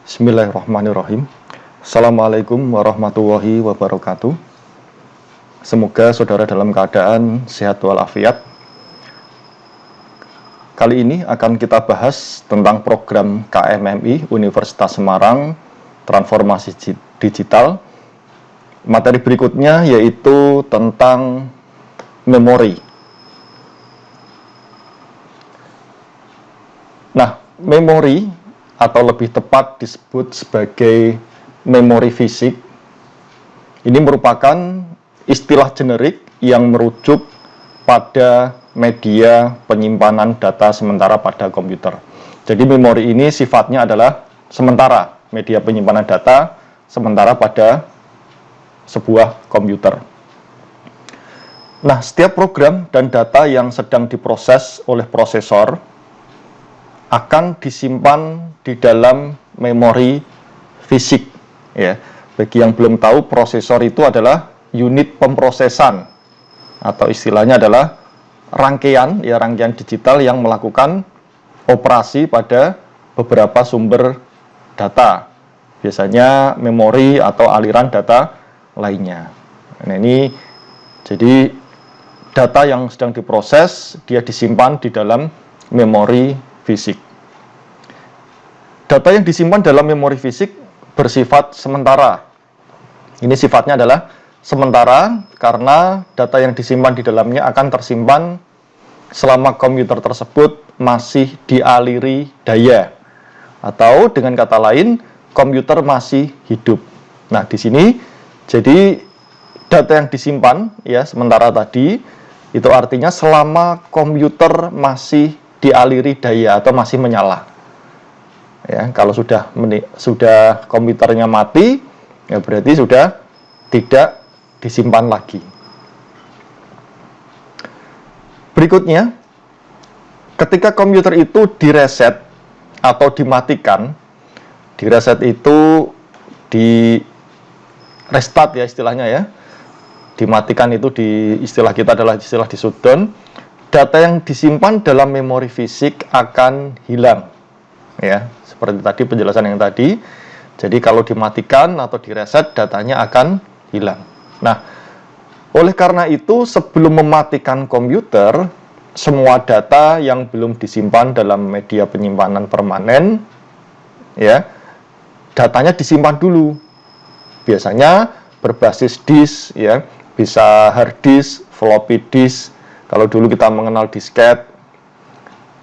Bismillahirrahmanirrahim. Assalamualaikum warahmatullahi wabarakatuh. Semoga saudara dalam keadaan sehat walafiat. Kali ini akan kita bahas tentang program KMMI Universitas Semarang Transformasi Digital. Materi berikutnya yaitu tentang memori. Nah, memori atau lebih tepat disebut sebagai memori fisik, ini merupakan istilah generik yang merujuk pada media penyimpanan data sementara pada komputer. Jadi memori ini sifatnya adalah sementara, media penyimpanan data sementara pada sebuah komputer. Nah, setiap program dan data yang sedang diproses oleh prosesor akan disimpan di dalam memori fisik. Ya, bagi yang belum tahu, prosesor itu adalah unit pemrosesan atau istilahnya adalah rangkaian digital yang melakukan operasi pada beberapa sumber data. Biasanya memori atau aliran data lainnya. Nah, ini jadi data yang sedang diproses dia disimpan di dalam memori fisik. Data yang disimpan dalam memori fisik bersifat sementara. Ini sifatnya adalah sementara karena data yang disimpan di dalamnya akan tersimpan selama komputer tersebut masih dialiri daya. Atau dengan kata lain, komputer masih hidup. Nah, di sini jadi data yang disimpan ya sementara tadi itu artinya selama komputer masih dialiri daya atau masih menyala. Ya, kalau sudah komputernya mati, ya berarti sudah tidak disimpan lagi. Berikutnya, ketika komputer itu direset atau dimatikan, direset itu di restart ya istilahnya ya. Dimatikan itu di istilah kita adalah istilah di shutdown. Data yang disimpan dalam memori fisik akan hilang. Ya, seperti tadi penjelasan yang tadi. Jadi kalau dimatikan atau direset, datanya akan hilang. Nah, oleh karena itu sebelum mematikan komputer, semua data yang belum disimpan dalam media penyimpanan permanen, ya, datanya disimpan dulu. Biasanya berbasis disk, ya, bisa hard disk, floppy disk. Kalau dulu kita mengenal disket,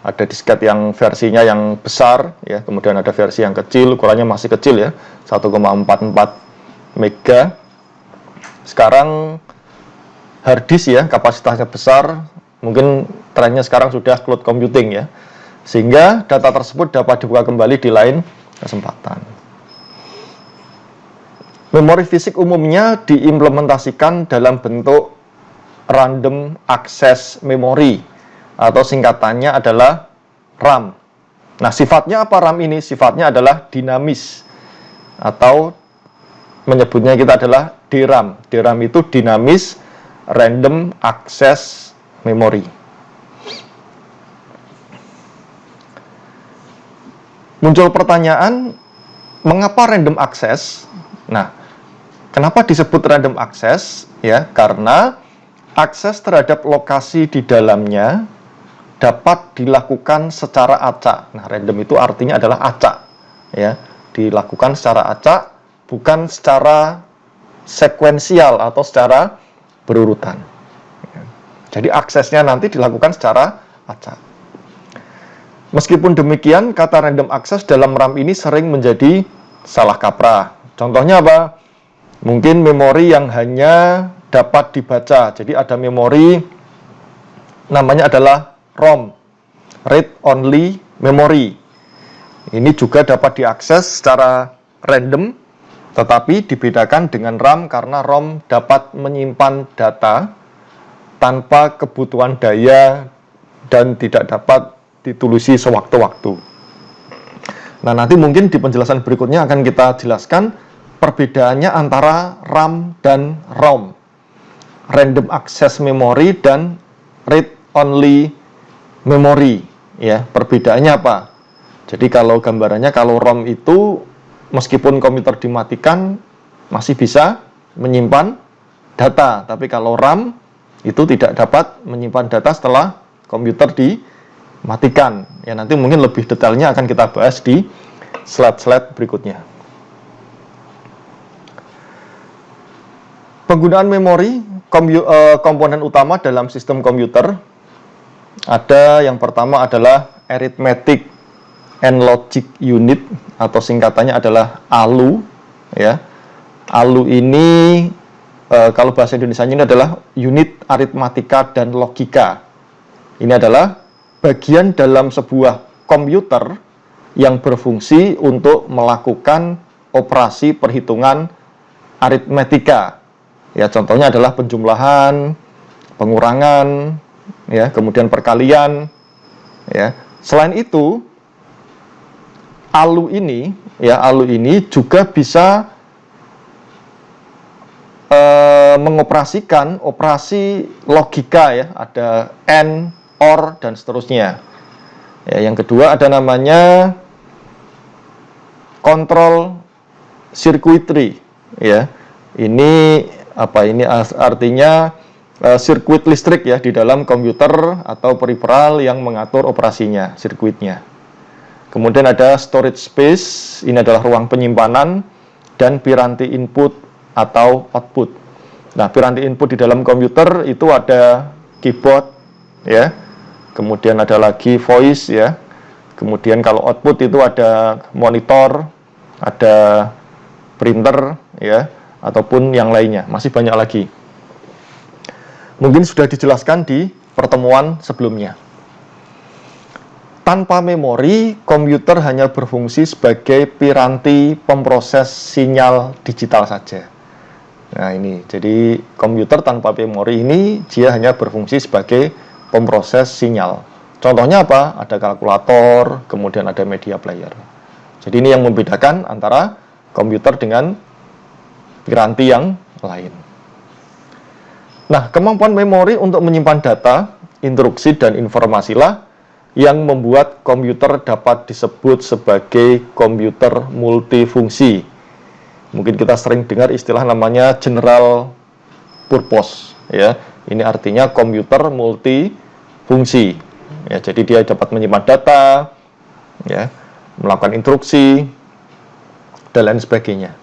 ada disket yang versinya yang besar, ya, kemudian ada versi yang kecil, ukurannya masih kecil ya, 1,44 mega. Sekarang hard disk ya, kapasitasnya besar, mungkin trennya sekarang sudah cloud computing ya, sehingga data tersebut dapat dibuka kembali di lain kesempatan. Memori fisik umumnya diimplementasikan dalam bentuk random access memory atau singkatannya adalah RAM. Nah, sifatnya apa RAM ini? Sifatnya adalah dinamis atau menyebutnya kita adalah DRAM. DRAM itu dinamis random access memory. Muncul pertanyaan, mengapa random access? Nah, kenapa disebut random access? Ya, karena akses terhadap lokasi di dalamnya dapat dilakukan secara acak. Nah, random itu artinya adalah acak, ya, dilakukan secara acak, bukan secara sekuensial atau secara berurutan. Jadi aksesnya nanti dilakukan secara acak. Meskipun demikian, kata random access dalam RAM ini sering menjadi salah kaprah. Contohnya apa? Mungkin memori yang hanya dapat dibaca. Jadi ada memori namanya adalah ROM, read only memory. Ini juga dapat diakses secara random, tetapi dibedakan dengan RAM karena ROM dapat menyimpan data tanpa kebutuhan daya dan tidak dapat ditulis sewaktu-waktu. Nah, nanti mungkin di penjelasan berikutnya akan kita jelaskan perbedaannya antara RAM dan ROM. Random access memory dan read only memory, ya. Perbedaannya apa? Jadi kalau gambarannya, kalau ROM itu meskipun komputer dimatikan masih bisa menyimpan data, tapi kalau RAM itu tidak dapat menyimpan data setelah komputer dimatikan. Ya, nanti mungkin lebih detailnya akan kita bahas di slide-slide berikutnya. Penggunaan memori komponen utama dalam sistem komputer ada, yang pertama adalah Arithmetic and Logic Unit, atau singkatannya adalah ALU. Ya, ALU ini kalau bahasa Indonesia ini adalah unit aritmatika dan logika. Ini adalah bagian dalam sebuah komputer yang berfungsi untuk melakukan operasi perhitungan aritmetika. Ya, contohnya adalah penjumlahan, pengurangan, ya, kemudian perkalian. Ya, selain itu, ALU ini juga bisa mengoperasikan operasi logika, ya, ada AND, OR, dan seterusnya. Ya, yang kedua ada namanya control circuitry. Ya, ini artinya sirkuit listrik, ya, di dalam komputer atau peripheral yang mengatur operasinya, sirkuitnya. Kemudian ada storage space, ini adalah ruang penyimpanan, dan piranti input atau output. Nah, piranti input di dalam komputer itu ada keyboard, ya. Kemudian ada lagi voice, ya. Kemudian kalau output itu ada monitor, ada printer, ya, ataupun yang lainnya. Masih banyak lagi. Mungkin sudah dijelaskan di pertemuan sebelumnya. Tanpa memori, komputer hanya berfungsi sebagai piranti pemproses sinyal digital saja. Nah, ini, jadi komputer tanpa memori ini dia hanya berfungsi sebagai pemproses sinyal. Contohnya apa? Ada kalkulator, kemudian ada media player. Jadi ini yang membedakan antara komputer dengan piranti yang lain. Nah, kemampuan memori untuk menyimpan data, instruksi, dan informasilah yang membuat komputer dapat disebut sebagai komputer multifungsi. Mungkin kita sering dengar istilah namanya general purpose, ya. Ini artinya komputer multifungsi. Ya, jadi dia dapat menyimpan data, ya, melakukan instruksi, dan lain sebagainya.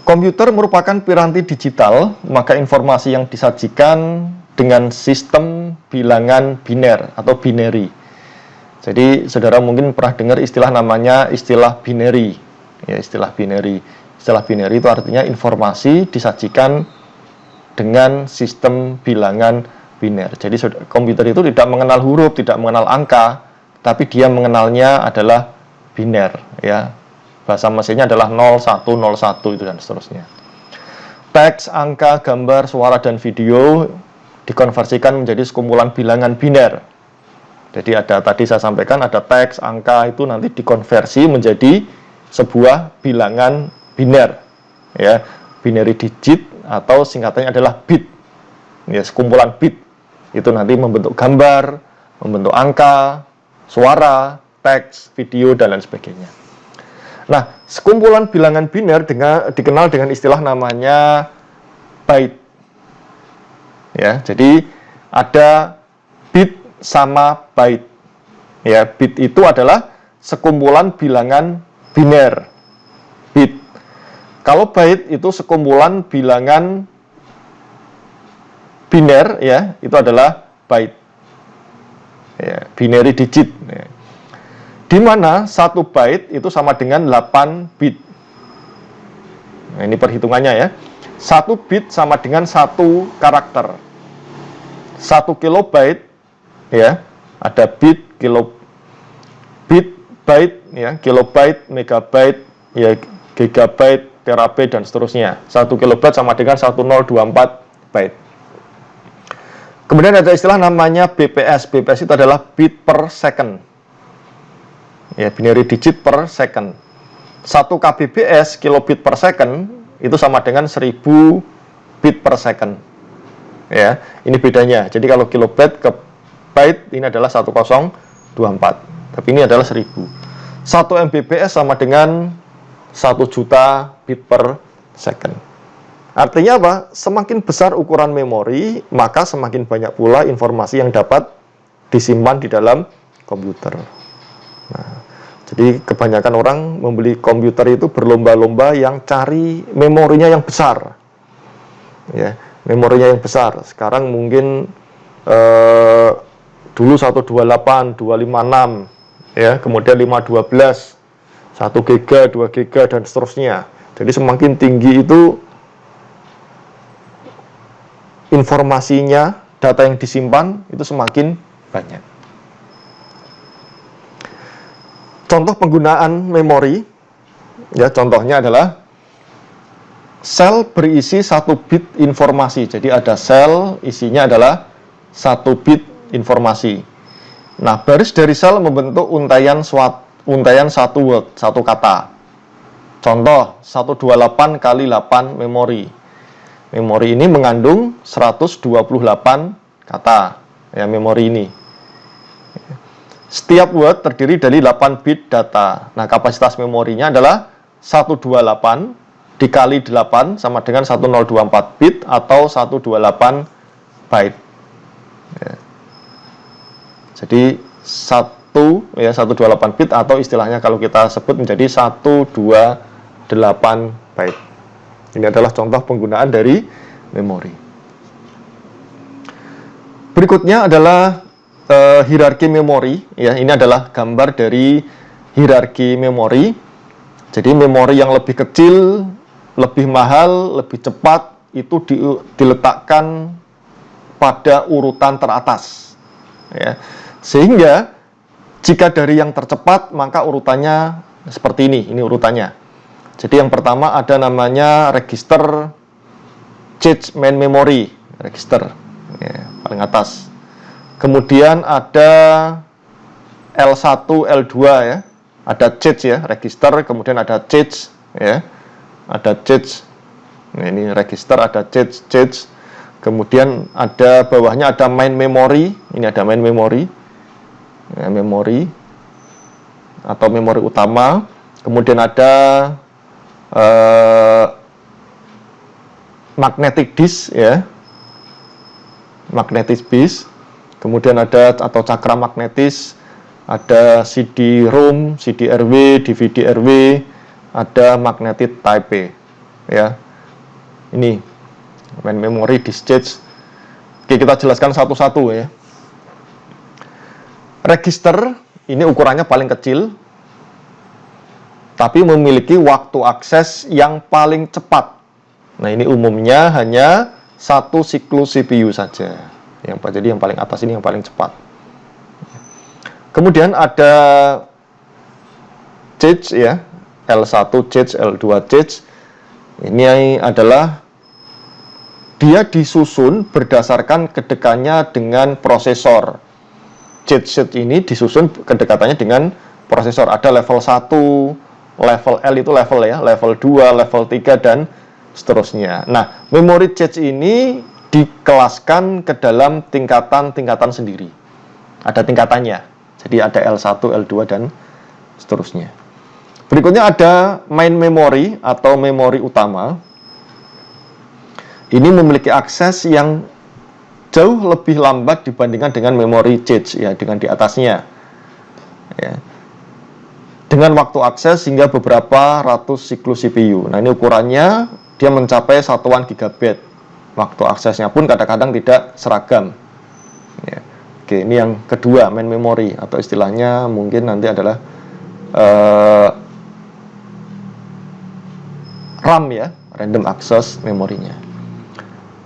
Komputer merupakan piranti digital, maka informasi yang disajikan dengan sistem bilangan biner atau binary. Jadi, saudara mungkin pernah dengar istilah namanya istilah binary. Ya, istilah binary. Istilah binary itu artinya informasi disajikan dengan sistem bilangan biner. Jadi, komputer itu tidak mengenal huruf, tidak mengenal angka, tapi dia mengenalnya adalah biner, ya. Bahasa mesinnya adalah 0101 itu dan seterusnya. Teks, angka, gambar, suara, dan video dikonversikan menjadi sekumpulan bilangan biner. Jadi tadi saya sampaikan ada teks, angka, itu nanti dikonversi menjadi sebuah bilangan biner. Ya, binary digit atau singkatannya adalah bit. Ya, sekumpulan bit. Itu nanti membentuk gambar, membentuk angka, suara, teks, video, dan lain sebagainya. Nah, sekumpulan bilangan biner dikenal dengan istilah namanya byte. Ya, jadi ada bit sama byte. Ya, bit itu adalah sekumpulan bilangan biner. Bit. Kalau byte itu sekumpulan bilangan biner, ya, itu adalah byte. Ya, binary digit. Ya. Di mana 1 byte itu sama dengan 8 bit. Nah, ini perhitungannya, ya. 1 bit sama dengan 1 karakter. 1 kilobyte, ya, ada bit, bit, byte, ya, kilobyte, megabyte, ya, gigabyte, terabyte, dan seterusnya. 1 kilobyte sama dengan 1024 byte. Kemudian ada istilah namanya BPS. BPS itu adalah bit per second. Ya, binary digit per second. 1 kbps, kilobit per second, itu sama dengan 1000 bit per second. Ya, ini bedanya. Jadi kalau kilobyte ke byte ini adalah 1024. Tapi ini adalah 1000. 1 Mbps sama dengan 1 juta bit per second. Artinya apa? Semakin besar ukuran memori, maka semakin banyak pula informasi yang dapat disimpan di dalam komputer. Nah, jadi kebanyakan orang membeli komputer itu berlomba-lomba yang cari memorinya yang besar. Ya, memorinya yang besar. Sekarang mungkin dulu 128, 256, ya, kemudian 512, 1 GB, 2 GB dan seterusnya. Jadi semakin tinggi itu informasinya, data yang disimpan itu semakin banyak. Contoh penggunaan memori, ya, contohnya adalah sel berisi 1 bit informasi. Jadi ada sel isinya adalah 1 bit informasi. Nah, baris dari sel membentuk untaian 1 word, 1 kata. Contoh 128 kali 8 memori. Memori ini mengandung 128 kata, ya, memori ini. Setiap word terdiri dari 8 bit data. Nah, kapasitas memorinya adalah 128 dikali 8 sama dengan 1024 bit atau 128 byte. Ya. Jadi 128 bit atau istilahnya kalau kita sebut menjadi 128 byte. Ini adalah contoh penggunaan dari memori. Berikutnya adalah hierarki memori, ya. Ini adalah gambar dari hierarki memori. Jadi memori yang lebih kecil, lebih mahal, lebih cepat itu diletakkan pada urutan teratas, ya. Sehingga jika dari yang tercepat maka urutannya seperti ini urutannya. Jadi yang pertama ada namanya register cache main memory, register, ya, paling atas. Kemudian ada L1, L2, ya. Ada cache, ya, register, kemudian ada cache, ya. Ada cache. Nah, ini register, ada cache. Kemudian ada bawahnya ada main memory. Ini ada main memory. Ya, memori atau memori utama. Kemudian ada magnetic disk, ya. Magnetic disk. Kemudian ada atau cakra magnetis, ada CD-ROM, CD-RW, DVD-RW, ada magnetic type, ya. Ini main memory, discharge. Oke, kita jelaskan satu-satu, ya. Register ini ukurannya paling kecil, tapi memiliki waktu akses yang paling cepat. Nah, ini umumnya hanya 1 siklus CPU saja. Jadi yang paling atas ini yang paling cepat. Kemudian ada cache, ya, L1 cache, L2 cache. Ini adalah dia disusun berdasarkan kedekatannya dengan prosesor. Cache ini disusun kedekatannya dengan prosesor. Ada level 1, level L itu level, ya, level 2, level 3 dan seterusnya. Nah, memori cache ini dikelaskan ke dalam tingkatan-tingkatan sendiri. Ada tingkatannya. Jadi ada L1, L2 dan seterusnya. Berikutnya ada main memory atau memori utama. Ini memiliki akses yang jauh lebih lambat dibandingkan dengan memori cache, ya, dengan di atasnya. Ya. Dengan waktu akses hingga beberapa ratus siklus CPU. Nah, ini ukurannya dia mencapai satuan gigabit. Waktu aksesnya pun kadang-kadang tidak seragam, ya. Oke, ini yang kedua, main memory atau istilahnya mungkin nanti adalah RAM, ya, random access memorinya.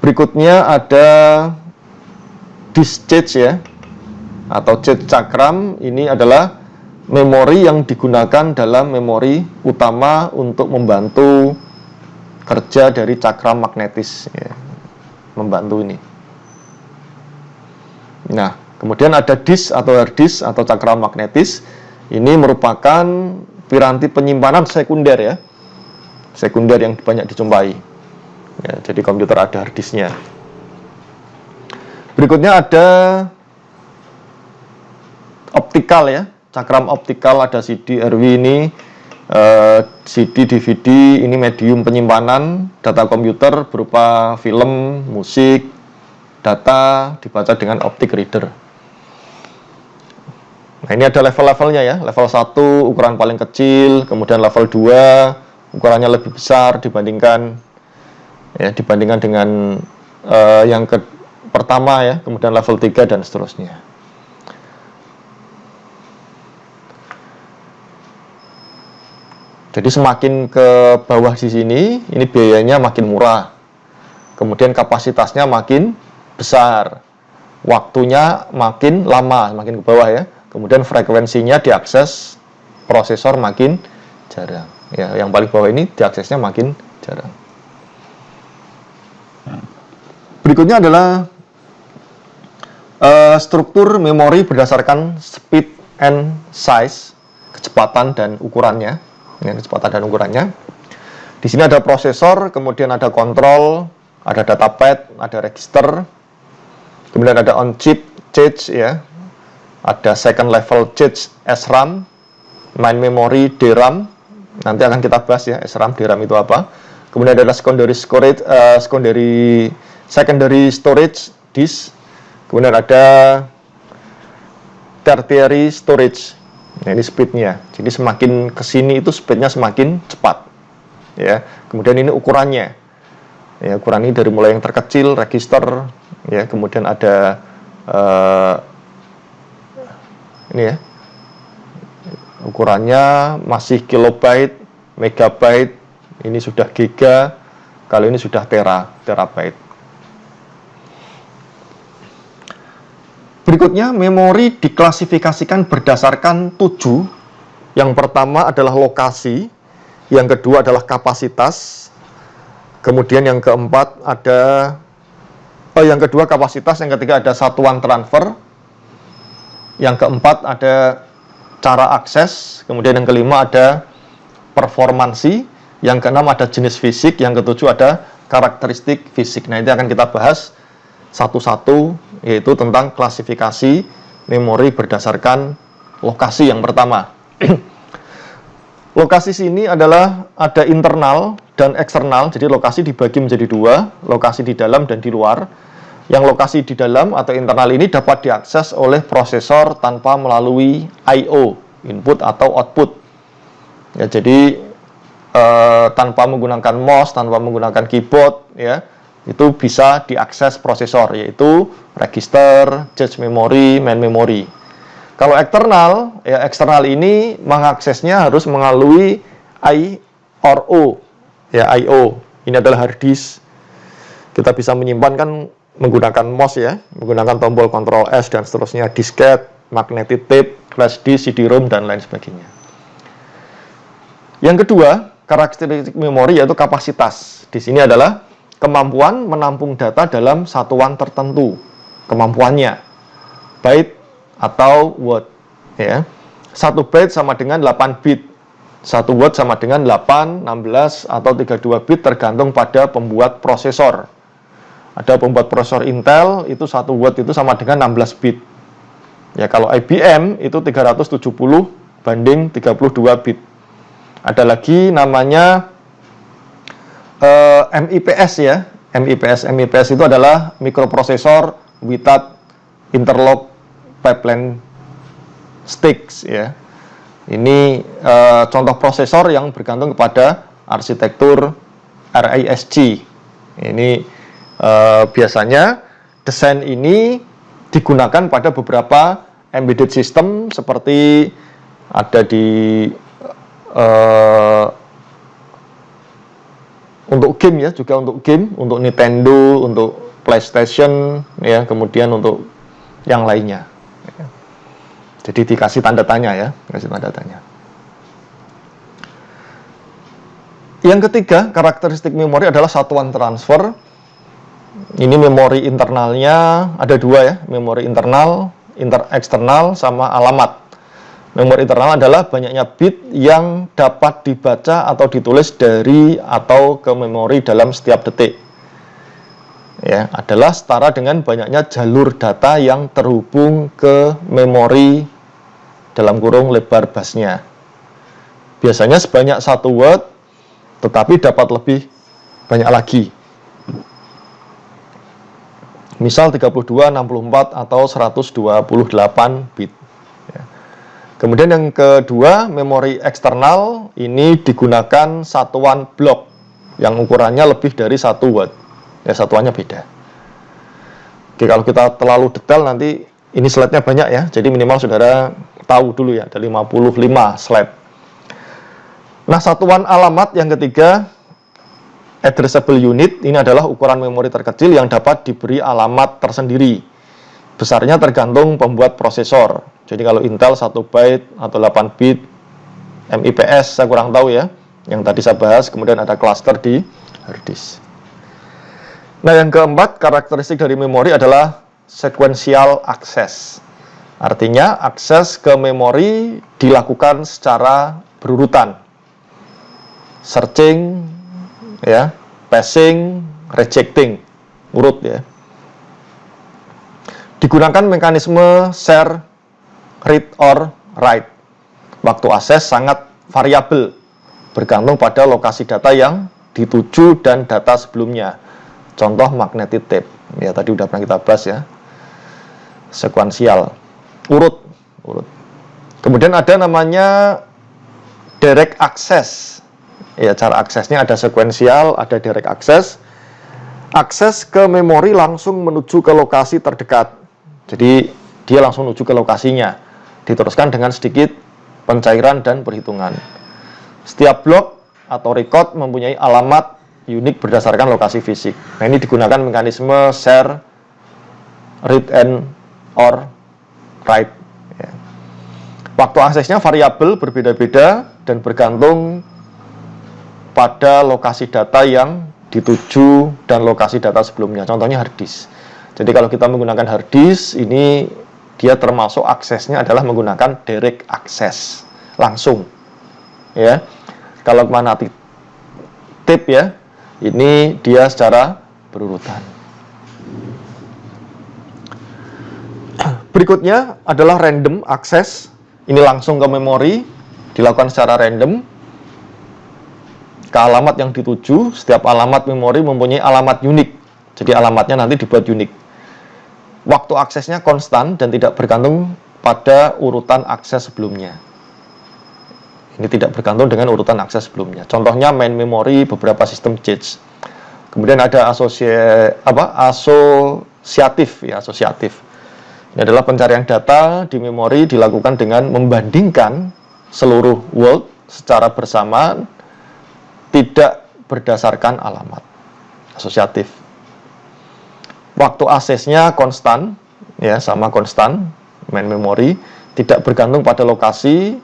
Berikutnya ada disk cache, ya, atau cache cakram. Ini adalah memori yang digunakan dalam memori utama untuk membantu kerja dari cakram magnetis, ya. Membantu ini. Nah, kemudian ada disk atau hard disk atau cakram magnetis. Ini merupakan piranti penyimpanan sekunder, ya. Sekunder yang banyak dijumpai. Ya, jadi komputer ada hard disknya. Berikutnya ada optikal, ya. cakram optikal, ada CD, RW ini, CD, DVD, ini medium penyimpanan data komputer berupa film, musik, data dibaca dengan optic reader. Nah, ini ada level-levelnya ya. Level 1 ukuran paling kecil, kemudian level 2 ukurannya lebih besar dibandingkan dengan yang pertama ya, kemudian level 3 dan seterusnya. Jadi semakin ke bawah di sini, ini biayanya makin murah. Kemudian kapasitasnya makin besar. Waktunya makin lama, makin ke bawah ya. Kemudian frekuensinya diakses prosesor makin jarang. Ya, yang paling bawah ini diaksesnya makin jarang. Berikutnya adalah struktur memori berdasarkan speed and size, kecepatan dan ukurannya. Ini kecepatan dan ukurannya. Di sini ada prosesor, kemudian ada kontrol, ada datapad, ada register, kemudian ada on-chip cache ya. Ada second level cache SRAM, main memory DRAM. Nanti akan kita bahas ya SRAM, DRAM itu apa. Kemudian ada secondary storage disk. Kemudian ada tertiary storage. Nah, ini speednya. Jadi semakin kesini itu speednya semakin cepat. Ya. Kemudian ini ukurannya. Ya, ukuran ini dari mulai yang terkecil, register. Ya, kemudian ada ini ya, ukurannya masih kilobyte, megabyte, ini sudah giga, kalau ini sudah terabyte. Berikutnya, memori diklasifikasikan berdasarkan 7. Yang pertama adalah lokasi, yang kedua adalah kapasitas, kemudian yang keempat ada, yang kedua kapasitas, yang ketiga ada satuan transfer, yang keempat ada cara akses, kemudian yang kelima ada performansi, yang keenam ada jenis fisik, yang ketujuh ada karakteristik fisik. Nah, ini akan kita bahas satu-satu, yaitu tentang klasifikasi memori berdasarkan lokasi yang pertama. Lokasi sini adalah ada internal dan eksternal, jadi lokasi dibagi menjadi 2, lokasi di dalam dan di luar. Yang lokasi di dalam atau internal ini dapat diakses oleh prosesor tanpa melalui I/O, input atau output. Ya, jadi tanpa menggunakan mouse, tanpa menggunakan keyboard, ya, itu bisa diakses prosesor, yaitu register, cache memory, main memory. Kalau eksternal, ya eksternal ini mengaksesnya harus melalui I/O, ya I/O. Ini adalah hard disk. Kita bisa menyimpan kan menggunakan mouse ya, menggunakan tombol Ctrl S dan seterusnya, disket, magnetic tape, flash disk, CD-ROM dan lain sebagainya. Yang kedua, karakteristik memori yaitu kapasitas. Di sini adalah kemampuan menampung data dalam satuan tertentu. Kemampuannya byte atau word ya. 1 byte sama dengan 8 bit. 1 word sama dengan 8, 16 atau 32 bit tergantung pada pembuat prosesor. Ada pembuat prosesor Intel, itu 1 word itu sama dengan 16 bit. Ya, kalau IBM itu 370 banding 32 bit. Ada lagi namanya MIPS ya. MIPS itu adalah microprocessor without interlock pipeline sticks ya. Ini contoh prosesor yang bergantung kepada arsitektur RISC. Ini biasanya desain ini digunakan pada beberapa embedded system seperti ada di untuk game ya, juga untuk game, untuk Nintendo, untuk PlayStation ya, kemudian untuk yang lainnya. Jadi dikasih tanda tanya ya, dikasih tanda tanya. Yang ketiga, karakteristik memori adalah satuan transfer. Ini memori internalnya ada 2 ya, memori internal, eksternal sama alamat. Memori internal adalah banyaknya bit yang dapat dibaca atau ditulis dari atau ke memori dalam setiap detik. Ya, adalah setara dengan banyaknya jalur data yang terhubung ke memori dalam kurung lebar busnya. Biasanya sebanyak 1 watt, tetapi dapat lebih banyak lagi. Misal 32, 64, atau 128 bit. Kemudian yang kedua, memori eksternal ini digunakan satuan blok yang ukurannya lebih dari 1 watt. Ya, satuannya beda. Oke, kalau kita terlalu detail nanti ini slide-nya banyak ya. Jadi minimal saudara tahu dulu ya, ada 55 slide. Nah, satuan alamat yang ketiga, addressable unit, ini adalah ukuran memori terkecil yang dapat diberi alamat tersendiri. Besarnya tergantung pembuat prosesor. Jadi kalau Intel 1 byte atau 8 bit, MIPS saya kurang tahu ya. Yang tadi saya bahas, kemudian ada cluster di hard disk. Nah, yang keempat, karakteristik dari memori adalah sequential access. Artinya, akses ke memori dilakukan secara berurutan. Searching, ya, passing, rejecting, urut ya. Digunakan mekanisme share, read or write. Waktu akses sangat variabel, bergantung pada lokasi data yang dituju dan data sebelumnya. Contoh magnetic tape, ya tadi udah pernah kita bahas ya. Sekuensial, urut. Kemudian ada namanya direct access. Ya, cara aksesnya ada sekuensial, ada direct access. Akses ke memori langsung menuju ke lokasi terdekat. Jadi dia langsung menuju ke lokasinya. Diteruskan dengan sedikit pencairan dan perhitungan. Setiap blok atau record mempunyai alamat unik berdasarkan lokasi fisik. Nah, ini digunakan mekanisme share, read and or write. Ya. Waktu aksesnya variabel, berbeda-beda dan bergantung pada lokasi data yang dituju dan lokasi data sebelumnya. Contohnya hard disk. Jadi kalau kita menggunakan hard disk, ini dia termasuk aksesnya adalah menggunakan direct access, langsung. Ya. Kalau magnetic tape ya, ini dia secara berurutan. Berikutnya adalah random access. Ini langsung ke memori, dilakukan secara random. Ke alamat yang dituju, setiap alamat memori mempunyai alamat unik. Jadi alamatnya nanti dibuat unik. Waktu aksesnya konstan dan tidak bergantung pada urutan akses sebelumnya. Ini tidak bergantung dengan urutan akses sebelumnya. Contohnya main memory beberapa sistem cache. Kemudian ada asosiatif. Ini adalah pencarian data di memori dilakukan dengan membandingkan seluruh world secara bersamaan, tidak berdasarkan alamat. Asosiatif. Waktu aksesnya konstan, ya sama konstan, main memory, tidak bergantung pada lokasi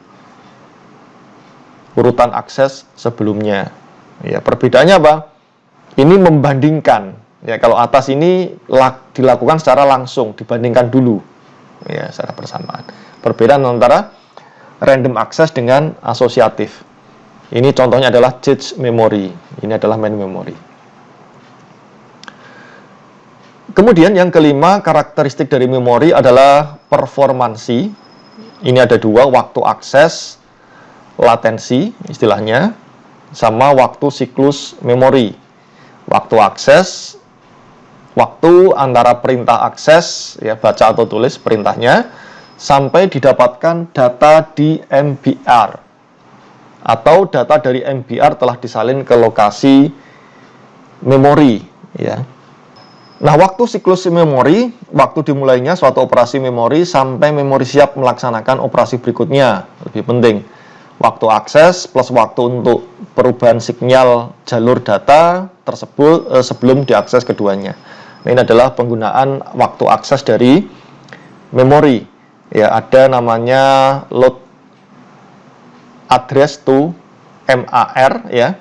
urutan akses sebelumnya. Ya, perbedaannya apa? Ini membandingkan. Ya, kalau atas ini dilakukan secara langsung, dibandingkan dulu, ya secara bersamaan. Perbedaan antara random access dengan asosiatif. Ini contohnya adalah cache memory. Ini adalah main memory. Kemudian yang kelima, karakteristik dari memori adalah performansi. Ini ada dua, waktu akses, latensi istilahnya, sama waktu siklus memori. Waktu akses, waktu antara perintah akses, ya baca atau tulis perintahnya, sampai didapatkan data di MBR. Atau data dari MBR telah disalin ke lokasi memori, ya. Nah, waktu siklus memori, waktu dimulainya suatu operasi memori sampai memori siap melaksanakan operasi berikutnya. Lebih penting, waktu akses plus waktu untuk perubahan sinyal jalur data tersebut sebelum diakses keduanya. Nah, ini adalah penggunaan waktu akses dari memori. Ya, ada namanya load address to MAR, ya.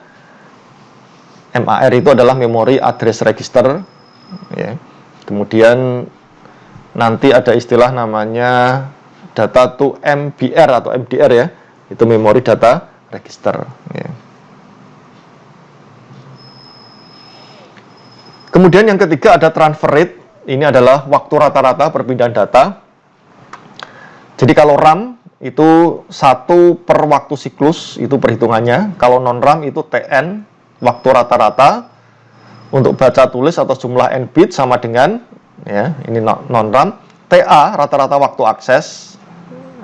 MAR itu adalah memory address register. Ya. Kemudian nanti ada istilah namanya data to MBR atau MDR ya, itu memori data register. Ya. Kemudian yang ketiga ada transfer rate, ini adalah waktu rata-rata perpindahan data. Jadi kalau RAM itu 1 per waktu siklus, itu perhitungannya. Kalau non-RAM itu TN, waktu rata-rata. Untuk baca tulis atau jumlah n bit sama dengan, ya, ini non-RAM. TA, rata-rata waktu akses.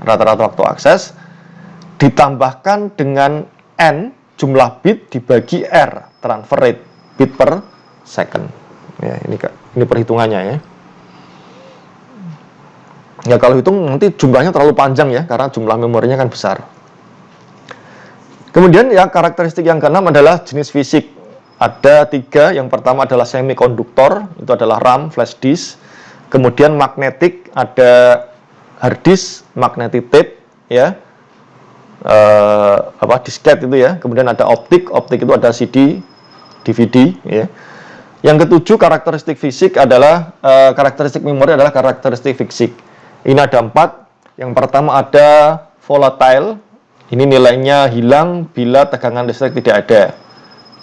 Rata-rata waktu akses. Ditambahkan dengan N, jumlah bit dibagi R, transfer rate, bit per second. Ya, ini perhitungannya ya. Ya kalau hitung nanti jumlahnya terlalu panjang ya, karena jumlah memorinya kan besar. Kemudian ya karakteristik yang keenam adalah jenis fisik. Ada 3, yang pertama adalah semikonduktor, itu adalah RAM, flash disk. Kemudian magnetik, ada hard disk, magnetic tape, ya, disket itu ya. Kemudian ada optik itu ada CD, DVD, ya. Yang ketujuh karakteristik fisik adalah karakteristik memori adalah karakteristik fisik. Ini ada 4. Yang pertama ada volatile. Ini nilainya hilang bila tegangan listrik tidak ada.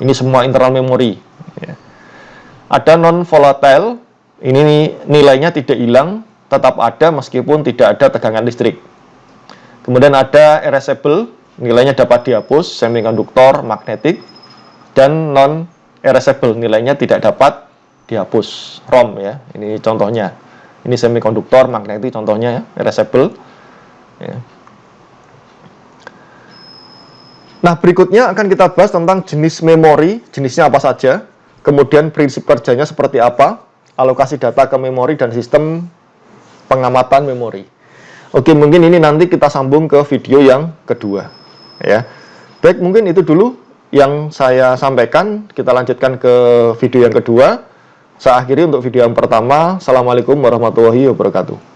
Ini semua internal memory. Ya. Ada non volatile. Ini nilainya tidak hilang, tetap ada meskipun tidak ada tegangan listrik. Kemudian ada erasable. Nilainya dapat dihapus, semikonduktor, magnetik. Dan non erasable, nilainya tidak dapat dihapus, ROM ya. Ini contohnya. Ini semikonduktor, magnetik contohnya ya, erasable. Ya. Nah, berikutnya akan kita bahas tentang jenis memori, jenisnya apa saja, kemudian prinsip kerjanya seperti apa, alokasi data ke memori dan sistem pengamatan memori. Oke, mungkin ini nanti kita sambung ke video yang kedua. Ya. Baik, mungkin itu dulu yang saya sampaikan. Kita lanjutkan ke video yang kedua. Saya akhiri untuk video yang pertama. Assalamualaikum warahmatullahi wabarakatuh.